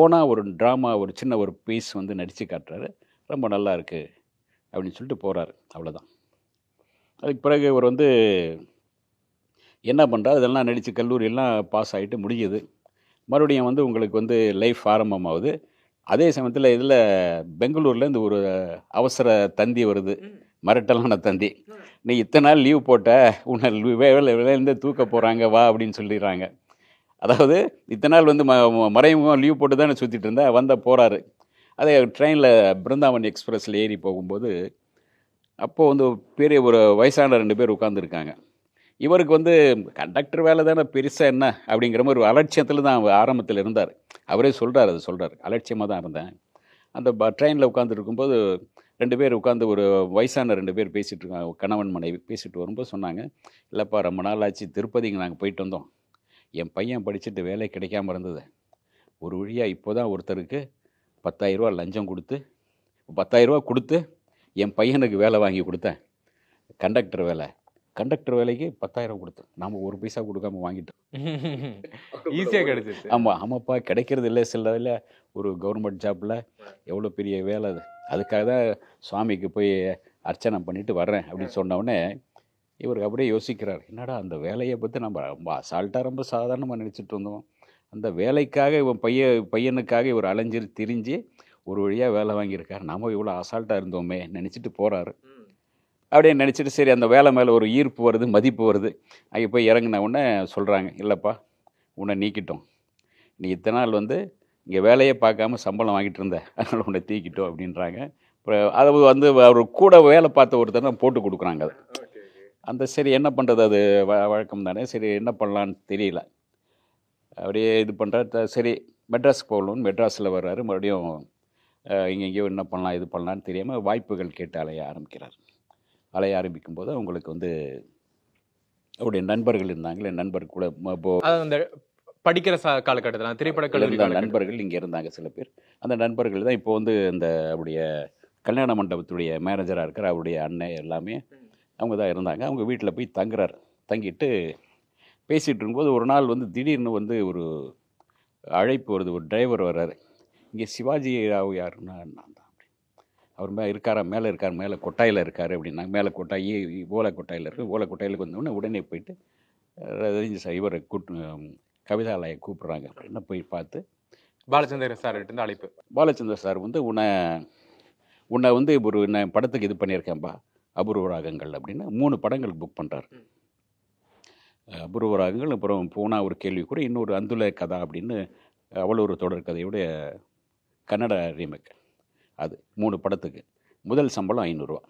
ஓனாக ஒரு ட்ராமா, ஒரு சின்ன ஒரு பீஸ் வந்து நடித்து காட்டுறாரு. ரொம்ப நல்லா இருக்குது அப்படின்னு சொல்லிட்டு போகிறாரு. அவ்வளோதான். அதுக்கு பிறகு இவர் வந்து என்ன பண்ணுறாரு, இதெல்லாம் நடித்து கல்லூரியெல்லாம் பாஸ் ஆகிட்டு முடியுது. மறுபடியும் வந்து உங்களுக்கு வந்து லைஃப் ஆரம்பமாகுது. அதே சமயத்தில் இதில் பெங்களூர்லேருந்து ஒரு அவசர தந்தி வருது, மிரட்டலான தந்தி. நீ இத்தனை நாள் லீவ் போட்ட, உன்னை வேலையிலேருந்து தூக்க போகிறாங்க வா அப்படின்னு சொல்லிடுறாங்க. அதாவது இத்தனை நாள் வந்து மறைமுகம் லீவ் போட்டு தானே சுற்றிட்டு இருந்தேன், போகிறாரு. அதே ட்ரெயினில் பிருந்தாவன் எக்ஸ்பிரஸில் ஏறி போகும்போது அப்போது வந்து பெரிய ஒரு வயசான 2 பேர் உட்காந்துருக்காங்க. இவருக்கு வந்து கண்டக்டர் வேலை தானே பெருசாக என்ன அப்படிங்கிற மாதிரி ஒரு அலட்சியத்தில் தான் ஆரம்பத்தில் இருந்தார். அவரே சொல்கிறார், அது சொல்கிறார், அலட்சியமாக தான் இருந்தேன். அந்த ட்ரெயினில் உட்காந்துருக்கும்போது 2 பேர் உட்காந்து ஒரு வயசான 2 பேர் பேசிகிட்டு இருக்காங்க, கணவன் மனைவி பேசிட்டு வரும்போது சொன்னாங்க, இல்லைப்பா ரொம்ப நாள் ஆச்சு, திருப்பதிக்கு நாங்கள் போயிட்டு வந்தோம். என் பையன் படிச்சுட்டு வேலை கிடைக்காம இருந்தது. ஒரு வழியாக இப்போ தான் ஒருத்தருக்கு 10,000 ரூபா லஞ்சம் கொடுத்து 10,000 ரூபா கொடுத்து என் பையனுக்கு வேலை வாங்கி கொடுத்தேன். கண்டக்டர் வேலைக்கு 10,000 கொடுத்து நாம் 1 பைசா கொடுக்காம வாங்கிட்டோம். ஈஸியாக கிடைச்சிச்சு. ஆமாப்பா, கிடைக்கிறது இல்லை சில இல்லை. ஒரு கவர்மெண்ட் ஜாப்பில் எவ்வளோ பெரிய வேலை அது. அதுக்காக தான் சுவாமிக்கு போய் அர்ச்சனை பண்ணிட்டு வர்றேன் அப்படின்னு சொன்னோடனே இவருக்கு அப்படியே யோசிக்கிறார், என்னடா அந்த வேலையை பற்றி நம்ம ரொம்ப அசால்ட்டாக ரொம்ப சாதாரணமாக நினச்சிட்டு இருந்தோம். அந்த வேலைக்காக இவன் பையனுக்காக இவர் அலைஞ்சிரு திரிஞ்சு ஒரு வழியாக வேலை வாங்கியிருக்காரு. நம்ம இவ்வளோ அசால்ட்டாக இருந்தோமே நினச்சிட்டு போகிறாரு. அப்படியே நினச்சிட்டு சரி அந்த வேலை மேலே ஒரு ஈர்ப்பு வருது, மதிப்பு வருது. அங்கே போய் இறங்கின உடனே சொல்கிறாங்க, இல்லைப்பா உன்னை நீக்கிட்டோம், நீ இத்தனை நாள் வந்து இங்கே வேலையே பார்க்காம சம்பளம் வாங்கிட்டு இருந்த, அதனால் உன்னை தீக்கிட்டோம் அப்படின்றாங்க. அப்புறம் அதை வந்து அவர் கூட வேலை பார்த்த ஒருத்தர் தான் போட்டு கொடுக்குறாங்க. அது அந்த சரி என்ன பண்ணுறது, அது வழக்கம் தானே, சரி என்ன பண்ணலான்னு தெரியல. அப்படியே இது பண்ணுறாரு. சரி மெட்ராஸுக்கு போகணும்னு மெட்ராஸில் வர்றாரு. மறுபடியும் எங்கேயோ என்ன பண்ணலாம் இது பண்ணலான்னு தெரியாமல் வாய்ப்புகள் கேட்டு அலைய ஆரம்பிக்கும்போது அவங்களுக்கு வந்து அவருடைய நண்பர்கள் இருந்தாங்களே, நண்பர் கூட அந்த படிக்கிற காலகட்டத்தில் திரைப்பட கல்லூரி நண்பர்கள் இங்கே இருந்தாங்க சில பேர். அந்த நண்பர்கள் தான் இப்போ வந்து இந்த அவருடைய கல்யாண மண்டபத்துடைய மேனேஜராக இருக்கிற அவருடைய அண்ணன் எல்லாமே அவங்க தான் இருந்தாங்க. அவங்க வீட்டில் போய் தங்குறாரு. தங்கிட்டு பேசிகிட்டு இருக்கும்போது ஒரு நாள் வந்து திடீர்னு வந்து ஒரு அழைப்பு வருது. ஒரு டிரைவர் வர்றாரு. இங்கே சிவாஜி ராவ் யாருன்னா நான் தான் அப்படி, அவர் மேலே இருக்கார், மேலே கொட்டாயில் இருக்கார் அப்படின்னாங்க. மேலே கொட்டாயி ஓலை கொட்டாயில் இருக்குது. ஓலை கொட்டாயிலுக்கு வந்தோடனே உடனே போயிட்டு ரஜினி சார் இவரை கவிதாலயை கூப்பிட்றாங்க. அப்படின்னா போய் பார்த்து பாலச்சந்தர் சார் இருந்து அழைப்பு. பாலச்சந்தர் சார் வந்து உன்னை வந்து ஒரு நான் படத்துக்கு இது பண்ணியிருக்கேன்பா, அபூர்வ ராகங்கள் அப்படின்னு 3 படங்களுக்கு புக் பண்ணுறாரு. அபூர்வ ராகங்கள், அப்புறம் பூனா ஒரு கேள்வி கூட, இன்னொரு அந்துல கதா அப்படின்னு அவள் ஒரு தொடர் கதையுடைய கன்னட ரீமேக். அது 3 படத்துக்கு முதல் சம்பளம் 500 ரூபா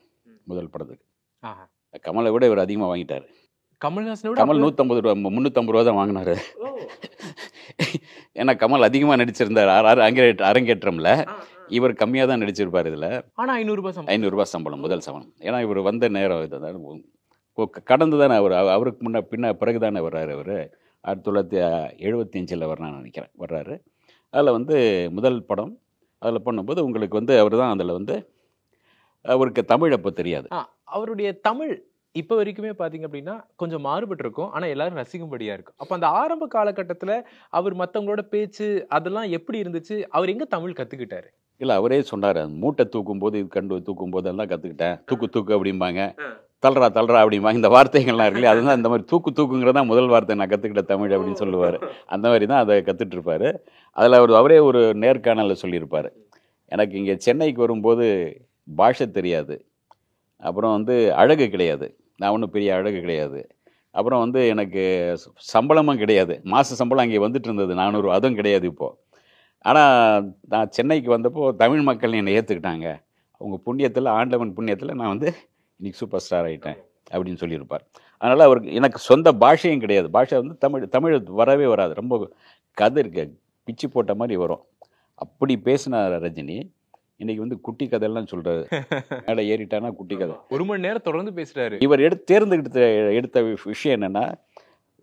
முதல் படத்துக்கு. கமலை விட இவர் அதிகமாக வாங்கிட்டார். கமல் 150 ரூபா 350 ரூபா தான் வாங்கினார். ஏன்னா கமல் அதிகமாக நடிச்சிருந்தார் அரங்கேற்றம்ல, இவர் கம்மியாக தான் நடிச்சிருப்பார் இதில். ஆனால் 500 ரூபா சம்பளம் முதல் சம்பளம். ஏன்னா இவர் வந்த நேரம் கடந்து தானே அவருக்கு பிறகு தானே வர்றாரு. அவர் 1975 வர்றான்னு நினைக்கிறேன் வர்றாரு. அதில் வந்து முதல் படம் அதில் பண்ணும்போது உங்களுக்கு வந்து அவர் தான் அதில் வந்து அவருக்கு தமிழ் அப்போ தெரியாது. அவருடைய தமிழ் இப்போ வரைக்குமே பாத்தீங்க அப்படின்னா கொஞ்சம் மாறுபட்டு இருக்கும், ஆனா எல்லாரும் ரசிக்கும்படியா இருக்கும். அப்ப அந்த ஆரம்ப காலகட்டத்துல அவர் மத்தவங்களோட பேச்சு அதெல்லாம் எப்படி இருந்துச்சு? அவர் எங்க தமிழ் கத்துக்கிட்டாரு? இல்லை, அவரே சொன்னார், மூட்டை தூக்கும்போது இது கண்டு தூக்கும்போது எல்லாம் கற்றுக்கிட்டேன். தூக்கு தூக்கு அப்படிம்பாங்க, தள்ளுறா தள்ளுறா அப்படிம்பாங்க. இந்த வார்த்தைகள்லாம் இருக்கு இல்லையா, அதுதான் இந்த மாதிரி தூக்குங்கிறதா முதல் வார்த்தை நான் கற்றுக்கிட்ட தமிழ் அப்படின்னு சொல்லுவார். அந்த மாதிரி தான் அதை கற்றுட்டு இருப்பார். அதில் அவரே ஒரு நேர்காணலில் சொல்லியிருப்பார், எனக்கு இங்கே சென்னைக்கு வரும்போது பாஷை தெரியாது, அப்புறம் வந்து அழகு கிடையாது, நான் ஒன்றும் பெரிய அழகு கிடையாது, அப்புறம் வந்து எனக்கு சம்பளமும் கிடையாது, மாத சம்பளம் அங்கே வந்துட்டு இருந்தது 400, அதுவும் கிடையாது இப்போது. ஆனால் நான் சென்னைக்கு வந்தப்போ தமிழ் மக்கள் என்னை ஏற்றுக்கிட்டாங்க, அவங்க புண்ணியத்தில், ஆண்டவன் புண்ணியத்தில் நான் வந்து இன்றைக்கி சூப்பர் ஸ்டார் ஆகிட்டேன் அப்படின்னு சொல்லியிருப்பார். அதனால் அவருக்கு எனக்கு சொந்த பாஷையும் கிடையாது, பாஷை வந்து தமிழ் வரவே வராது, ரொம்ப கதை இருக்க பிச்சு போட்ட மாதிரி வரும். அப்படி பேசின ரஜினி இன்னைக்கு வந்து குட்டி கதையெல்லாம் சொல்றாரு. மேலே ஏறிட்டானா குட்டி கதை. 1 மணி நேரம் தொடர்ந்து பேசுறாரு. இவர் எடுத்த விஷயம் என்னன்னா,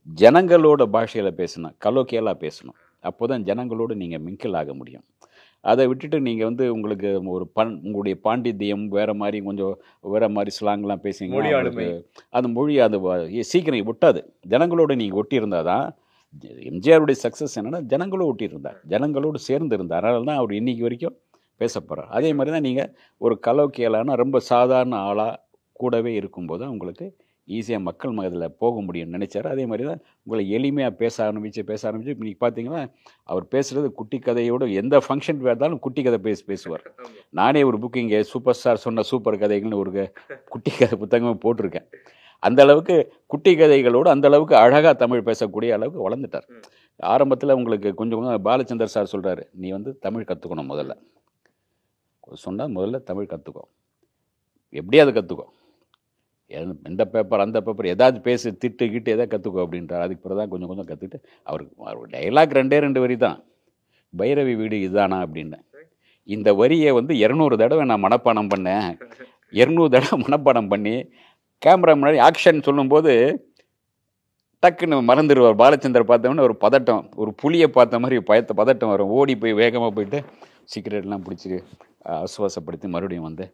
ஜனங்களோட பாஷையில் பேசணும், கலோக்கியலாக பேசணும். அப்போதான் ஜனங்களோடு நீங்கள் மிங்கிள் ஆக முடியும். அதை விட்டுட்டு நீங்கள் வந்து உங்களுக்கு உங்களுடைய பாண்டித்யம் வேறு மாதிரி, கொஞ்சம் வேறு மாதிரி ஸ்லாங்லாம் பேசுனீங்கன்னா அந்த மொழி அது சீக்கிரம் ஒட்டாது. ஜனங்களோடு நீங்கள் ஒட்டி இருந்தால் தான். எம்ஜிஆருடைய சக்ஸஸ் என்னென்னா ஜனங்களோடு ஒட்டி இருந்தார், ஜனங்களோடு சேர்ந்து இருந்தார். அதனால தான் அவர் இன்னைக்கு வரைக்கும் பேசப்படுறார். அதே மாதிரி தான் நீங்கள் ஒரு கலோக்கியலான ரொம்ப சாதாரண ஆளாக கூடவே இருக்கும்போது தான் உங்களுக்கு ஈஸியாக மக்கள் மகத்தில் போக முடியும்னு நினைச்சார். அதே மாதிரி தான் உங்களை எளிமையாக பேச ஆரம்பித்து இன்றைக்கி பார்த்தீங்கன்னா அவர் பேசுகிறது குட்டி கதையோடு, எந்த ஃபங்க்ஷன் இருந்தாலும் குட்டி கதை பேசுவார். நானே ஒரு புக்கு இங்கே சூப்பர் ஸ்டார் சொன்ன சூப்பர் கதைகள்னு ஒரு குட்டி கதை புத்தகமாக போட்டிருக்கேன். அந்த அளவுக்கு குட்டி கதைகளோடு அந்த அளவுக்கு அழகாக தமிழ் பேசக்கூடிய அளவுக்கு வளர்ந்துட்டார். ஆரம்பத்தில் உங்களுக்கு கொஞ்சம் கொஞ்சம் பாலச்சந்தர் சார் சொல்கிறாரு, நீ வந்து தமிழ் கற்றுக்கணும், முதல்ல சொன்னால் முதல்ல தமிழ் கற்றுக்கோ, எப்படியாவது கற்றுக்கோ, எந்த பேப்பர் அந்த பேப்பர் ஏதாவது பேசி திட்டு கிட்டு எதாவது கற்றுக்கோ அப்படின்றார். அதுக்கு பிறகு தான் கொஞ்சம் கொஞ்சம் கற்றுக்கிட்டு அவருக்கு டைலாக் 2 வரி தான், பைரவி வீடு இதுதானா அப்படின்னு. இந்த வரியை வந்து 200 தடவை நான் மனப்பாடம் பண்ணேன். 200 தடவை மனப்பாடம் பண்ணி கேமரா முன்னாடி ஆக்ஷன் சொல்லும்போது டக்குன்னு மறந்துடுவார். பாலச்சந்தர் பார்த்தோம்னா ஒரு பதட்டம், ஒரு புளியை பார்த்த மாதிரி பதட்டம் வரும். ஓடி போய் வேகமாக போயிட்டு சிகரெட்லாம் பிடிச்சி ஆசுவாசப்படுத்தி மறுபடியும் வந்து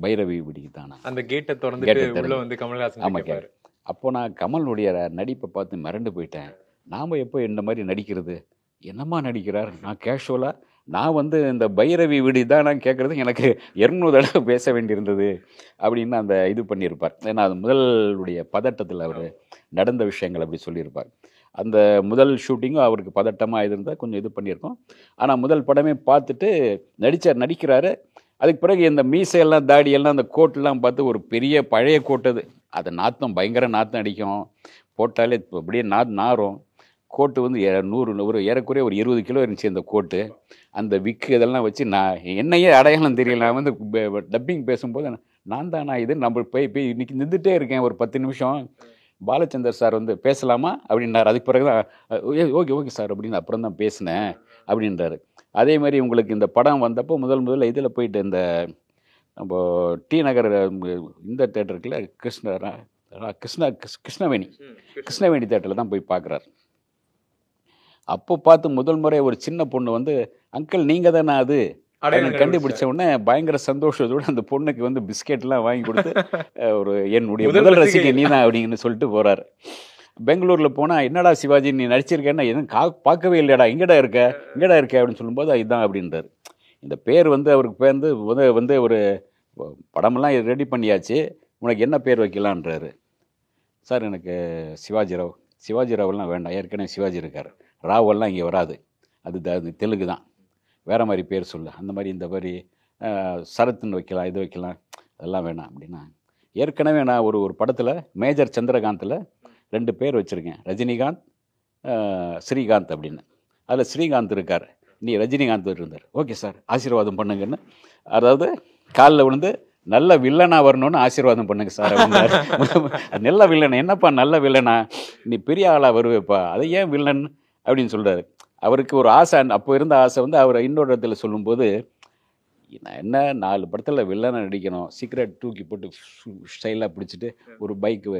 பைரவி வீடுக்கு தானா அந்த கேட்டை திறந்து கமல்ஹாசன். ஆமாம் கேட்க. அப்போ நான் கமலுடைய நடிப்பை பார்த்து மிரண்டு போயிட்டேன். நாம் எப்போ இந்த மாதிரி நடிக்கிறது, என்னம்மா நடிக்கிறார், நான் கேஷுவலாக நான் வந்து இந்த பைரவி வீடு தான் நான் கேட்குறது எனக்கு 200 தடவை பேச வேண்டியிருந்தது அப்படின்னு அந்த இது பண்ணியிருப்பார். ஏன்னா அது முதலுடைய பதட்டத்தில் அவர் நடந்த விஷயங்கள் அப்படி சொல்லியிருப்பார். அந்த முதல் ஷூட்டிங்கும் அவருக்கு பதட்டமாக இருந்தால் கொஞ்சம் இது பண்ணியிருக்கோம். ஆனால் முதல் படமே பார்த்துட்டு நடிக்கிறாரு. அதுக்கு பிறகு இந்த மீசையெல்லாம் தாடியெல்லாம் அந்த கோட்டெல்லாம் பார்த்து ஒரு பெரிய பழைய கோட்டு, அது நாத்தம், பயங்கர நாத்தம் அடிக்கும், போட்டாலே அப்படியே நாரும். கோட்டு வந்து 100 ஏறக்குறைய ஒரு 20 கிலோ இருந்துச்சு அந்த கோட்டு. அந்த விக்கு இதெல்லாம் வச்சு நான் என்னையே அடையாளம் தெரியல. நான் வந்து டப்பிங் பேசும்போது நான் தானா இது, நம்ம போய் இன்னைக்கு நின்றுட்டே இருக்கேன் ஒரு 10 நிமிஷம். பாலச்சந்தர் சார் வந்து பேசலாமா அப்படின்னார். அதுக்கு பிறகு தான் ஓகே சார் அப்படின்னு அப்புறம் தான் பேசினேன் அப்படின்றாரு. அதே மாதிரி உங்களுக்கு இந்த படம் வந்தப்போ முதல்ல இதில் போயிட்டு இந்த நம்ம டி நகர் இந்த தேட்டருக்குள்ள கிருஷ்ணவேணி தேட்டரில் தான் போய் பார்க்குறாரு. அப்போ பார்த்து முதல் முறை ஒரு சின்ன பொண்ணு வந்து, அங்கிள் நீங்கள் தானே அது கண்டுபிடிச்ச உடனே பயங்கர சந்தோஷத்தோடு அந்த பொண்ணுக்கு வந்து பிஸ்கெட்லாம் வாங்கி கொடுத்து ஒரு என்னுடைய முதல் ரசிகை நீ தான் அப்படின்னு சொல்லிட்டு போகிறார். பெங்களூரில் போனால் என்னடா சிவாஜி நீ நடிச்சிருக்கேன்னா எதுவும் பார்க்கவே இல்லைடா, இங்கடா இருக்க அப்படின்னு சொல்லும்போது இதுதான் அப்படின்றார். இந்த பேர் வந்து அவருக்கு பேர் வந்து ஒரு படமெல்லாம் ரெடி பண்ணியாச்சு, உனக்கு என்ன பேர் வைக்கலான்றாரு. சார் எனக்கு சிவாஜி ராவெல்லாம் வேண்டாம், ஏற்கனவே சிவாஜி இருக்கார், ராவெல்லாம் இங்கே வராது, அது தெலுங்கு தான், வேறு மாதிரி பேர் சொல்லு, அந்த மாதிரி இந்த மாதிரி சரத்துன்னு வைக்கலாம், இது வைக்கலாம், அதெல்லாம் வேணாம் அப்படின்னா. ஏற்கனவே நான் ஒரு படத்தில் மேஜர் சந்திரகாந்தில் 2 பேர் வச்சுருக்கேன், ரஜினிகாந்த் ஸ்ரீகாந்த் அப்படின்னு. அதில் ஸ்ரீகாந்த் இருக்கார், நீ ரஜினிகாந்த் இருந்தார். ஓகே சார் ஆசீர்வாதம் பண்ணுங்கன்னு, அதாவது காலில் விழுந்து நல்ல வில்லனாக வரணும்னு ஆசீர்வாதம் பண்ணுங்க சார் அப்படின்னாரு. நல்ல வில்லன் என்னப்பா, நல்ல வில்லனா, நீ பெரிய ஆளாக வருவேப்பா, அதை ஏன் வில்லன் அப்படின்னு சொல்கிறாரு. அவருக்கு ஒரு ஆசை, அப்போ இருந்த ஆசை வந்து அவர் இன்னொரு இடத்துல சொல்லும்போது, நான் என்ன 4 படத்தில் வில்லனை நடிக்கணும், சிகரெட் தூக்கி போட்டு ஸ்டைலாக பிடிச்சிட்டு ஒரு பைக்கு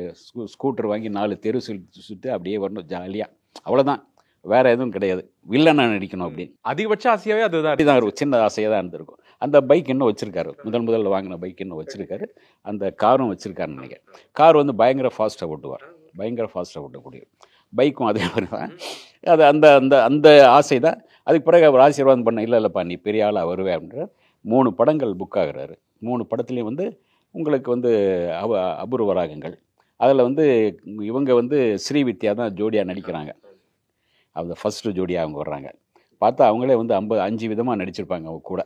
ஸ்கூட்டர் வாங்கி 4 தெரு சுட்டு அப்படியே வரணும் ஜாலியாக, அவ்வளோதான். வேற எதுவும் கிடையாது, வில்லனா நடிக்கணும் அப்படின்னு. அதிகபட்ச ஆசையாவே அதுதான். அப்படிதான் ஒரு சின்ன ஆசையாக தான் இருந்திருக்கும். அந்த பைக் இன்னும் வச்சிருக்காரு, முதல்ல வாங்கின பைக் இன்னும் வச்சிருக்காரு. அந்த காரும் வச்சிருக்காருன்னு நினைக்கிறேன். கார் வந்து பயங்கர ஃபாஸ்ட்டாக ஓட்டுவார், பயங்கர ஃபாஸ்ட்டாக ஓட்டக்கூடிய பைக்கும் அதே மாதிரி தான். அது அந்த அந்த அந்த ஆசை தான். அதுக்கு பிறகு அவர் ஆசீர்வாதம் பண்ண, இல்லைப்பா நீ பெரிய ஆளாக வருவே அப்படின்ற 3 படங்கள் புக் ஆகுறாரு. 3 படத்துலேயும் வந்து உங்களுக்கு வந்து அபூர்வ ராகங்கள், அதில் வந்து இவங்க வந்து ஸ்ரீவித்யா தான் ஜோடியாக நடிக்கிறாங்க. அந்த ஃபஸ்ட்டு ஜோடியாக அவங்க வர்றாங்க. பார்த்தா அவங்களே வந்து 5 விதமாக நடிச்சிருப்பாங்க. அவங்க கூட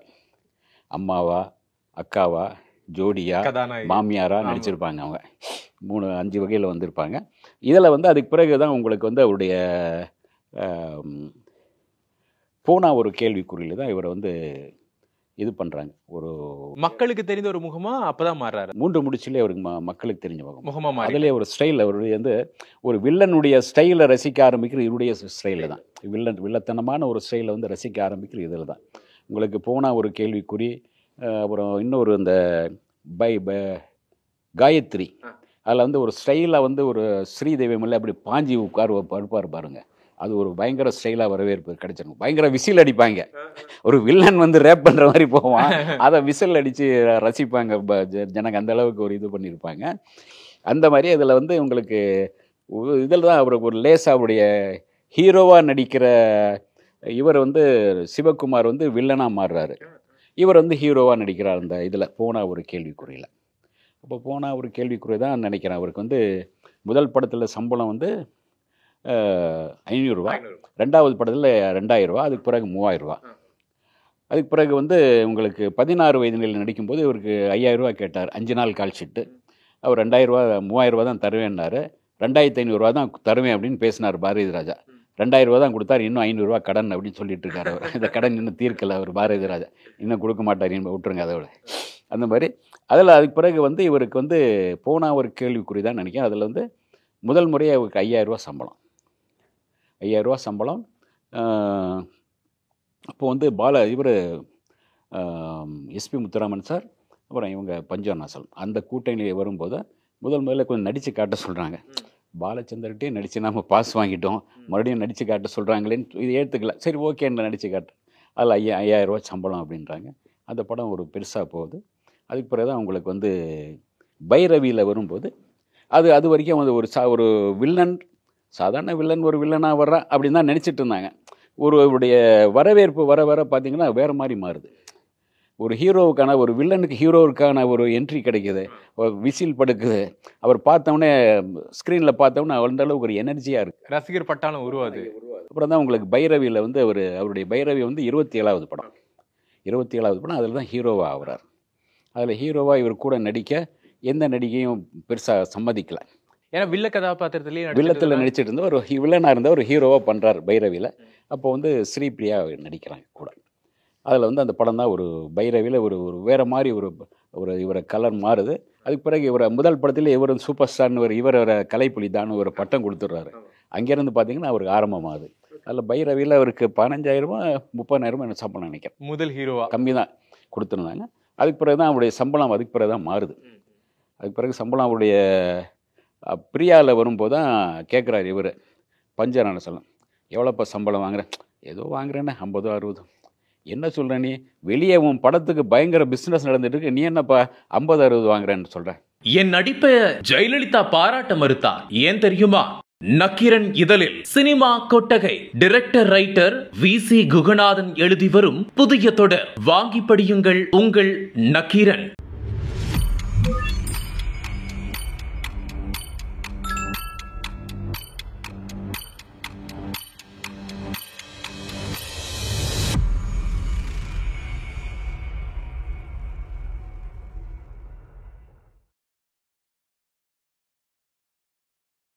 அம்மாவா, அக்காவா, ஜோடியா, மாமியாரா நடிச்சிருப்பாங்க. அவங்க 5 வகையில் வந்திருப்பாங்க. இதில் வந்து அதுக்கு பிறகு தான் உங்களுக்கு வந்து அவருடைய போனா ஒரு கேள்விக்குறியில் தான் இவரை வந்து இது பண்ணுறாங்க. ஒரு மக்களுக்கு தெரிந்த ஒரு முகமா அப்பதான் மாறுறாரு. 3 முடிச்சிலே அவருக்கு மக்களுக்கு தெரிஞ்ச முகமா மாறி, அதிலே ஒரு ஸ்டைல், அவருடைய வந்து ஒரு வில்லனுடைய ஸ்டைலை ரசிக்க ஆரம்பிக்கிற இவருடைய ஸ்டைலில் தான். வில்லத்தனமான ஒரு ஸ்டைலை வந்து ரசிக்க ஆரம்பிக்கிற இதில் தான். உங்களுக்கு போனா ஒரு கேள்விக்குறி, அப்புறம் இன்னொரு இந்த காயத்ரி, அதில் வந்து ஒரு ஸ்டைலாக வந்து ஒரு ஸ்ரீதேவி மேலே அப்படி பாஞ்சி படுப்பார் பாருங்க. அது ஒரு பயங்கர ஸ்டைலாக வரவேற்பு கிடைச்சிருக்கும். பயங்கர விசில் அடிப்பாங்க. ஒரு வில்லன் வந்து ரேப் பண்ணுற மாதிரி போவான், அதை விசில் அடித்து ரசிப்பாங்க ஜனங்க. அந்த அளவுக்கு ஒரு இது பண்ணியிருப்பாங்க. அந்த மாதிரி அதில் வந்து உங்களுக்கு இதில் தான் அவருக்கு ஒரு லேசாக அவருடைய ஹீரோவாக நடிக்கிற இவர் வந்து சிவகுமார் வந்து வில்லனாக மாறுறாரு. இவர் வந்து ஹீரோவாக நடிக்கிறார் அந்த இதில் போனா ஒரு கேள்விக்குறியில். அப்போ போனா ஒரு கேள்விக்குறி தான் நினைக்கிறேன். அவருக்கு வந்து முதல் படத்தில் சம்பளம் வந்து 500 ரூபா, 2வது படத்தில் 2000 ரூபா, அதுக்கு பிறகு 3000 ரூபா. அதுக்கு பிறகு வந்து உங்களுக்கு 16 வயது நிலையில் நடிக்கும்போது இவருக்கு 5000 ரூபா கேட்டார். 5 நாள் கால் ஷீட்டு. அவர் 2000 ரூபா 3000 ரூபா தான் தருவேன்னாரு. 2500 ரூபா தான் தருவேன் அப்படின்னு பேசினார் பாரதி ராஜா. 2000 ரூபா தான் கொடுத்தார். இன்னும் 500 ரூபா கடன் அப்படின்னு சொல்லிட்டு இருக்காரு அவர். இந்த கடன் இன்னும் தீர்க்கலை அவர் பாரதி ராஜா, இன்னும் கொடுக்க மாட்டார், விட்டுருங்க அதோட. அந்த மாதிரி அதில் அதுக்கு பிறகு வந்து இவருக்கு வந்து போனா ஒரு கேள்விக்குறி தான் நினைக்கிறேன். அதில் வந்து முதல் முறையாக அவருக்கு 5000 ரூபா சம்பளம். 5000 ரூபா சம்பளம். அப்போது வந்து இவர் எஸ்பி முத்துராமன் சார், அப்புறம் இவங்க பஞ்சவர்ணாசலம் அந்த கூட்டணியில் வரும்போது முதல்ல கொஞ்சம் நடித்து காட்ட சொல்கிறாங்க. பாலச்சந்தர்கிட்டே நடித்து நம்ம பாஸ் வாங்கிட்டோம், மறுபடியும் நடித்து காட்ட சொல்கிறாங்களேன்னு இது ஏற்றுக்கல. சரி ஓகே, நடித்து காட்டு. அதில் 5000 ரூபா சம்பளம் அப்படின்றாங்க. அந்த படம் ஒரு பெருசாக போகுது. அதுக்கு பிறகு தான் அவங்களுக்கு வந்து பைரவியில் வரும்போது அது வரைக்கும் வந்து ஒரு வில்லன், சாதாரண வில்லன், ஒரு வில்லனாக வர்றான் அப்படின்னு தான் நினச்சிட்டு இருந்தாங்க. அவருடைய வரவேற்பு வர வர பார்த்திங்கன்னா வேறு மாதிரி மாறுது. ஒரு ஹீரோவுக்கான, ஒரு வில்லனுக்கு ஹீரோவுக்கான ஒரு என்ட்ரி கிடைக்குது, ஒரு விசில் படுக்குது. அவர் பார்த்தோன்னே ஸ்க்ரீனில் பார்த்தோன்னே அந்த அளவுக்கு ஒரு எனர்ஜியாக இருக்குது, ரசிகர் பட்டாளம் உருவாது. அப்புறம் தான் உங்களுக்கு பைரவியில் வந்து அவருடைய பைரவி வந்து 27வது படம். 27வது படம். அதில் தான் ஹீரோவாக ஆகிறார். அதில் ஹீரோவாக இவர் கூட நடிக்க எந்த நடிகையும் பெருசாக சம்மதிக்கலை. ஏன்னா வில்ல கதாபாத்திரத்திலேயே வில்லத்தில் நடிச்சிட்டு இருந்த ஒரு வில்லனாக இருந்த ஒரு ஹீரோவாக பண்ணுறார் பைரவியில். அப்போ வந்து ஸ்ரீபிரியா நடிக்கிறாங்க கூட. அதில் வந்து அந்த படம் தான் ஒரு பைரவியில் ஒரு வேறு மாதிரி இவரை கலர் மாறுது. அதுக்கு பிறகு இவரை முதல் படத்தில் இவர் சூப்பர் ஸ்டார்னு இவர் கலைப்புலி தான் ஒரு பட்டம் கொடுத்துட்றாரு. அங்கேருந்து பார்த்தீங்கன்னா அவருக்கு ஆரம்பமாகுது. அதில் பைரவியில் அவருக்கு 15000 30,000 எனக்கு சம்பளம் நினைக்கிறேன். முதல் ஹீரோவாக கம்மி தான் கொடுத்துருந்தாங்க. அதுக்கு பிறகு தான் அவருடைய சம்பளம் அதுக்கு பிறகு தான் மாறுது. அதுக்கு பிறகு சம்பளம் அவருடைய பிரியாவில் வரும்போது தான் கேட்குறாரு இவர் பஞ்சவர்ணாசலம், எவ்வளோப்பா சம்பளம் வாங்குறேன்? ஏதோ வாங்குறேன்னே 50 60. என்ன சொல்கிற நீ? வெளியே உன் படத்துக்கு பயங்கர பிஸ்னஸ் நடந்துட்டு இருக்கு, நீ என்னப்பா 50 60 வாங்குறேன்னு சொல்கிறேன்? என் நடிப்பை ஜெயலலிதா பாராட்ட மறுத்தார். ஏன் தெரியுமா? நக்கீரன் இதழில் சினிமா கொட்டகை டைரக்டர் ரைட்டர் VC குகநாதன் எழுதி வரும் புதிய தொடர் வாங்கி படியுங்கள் உங்கள் நக்கீரன்.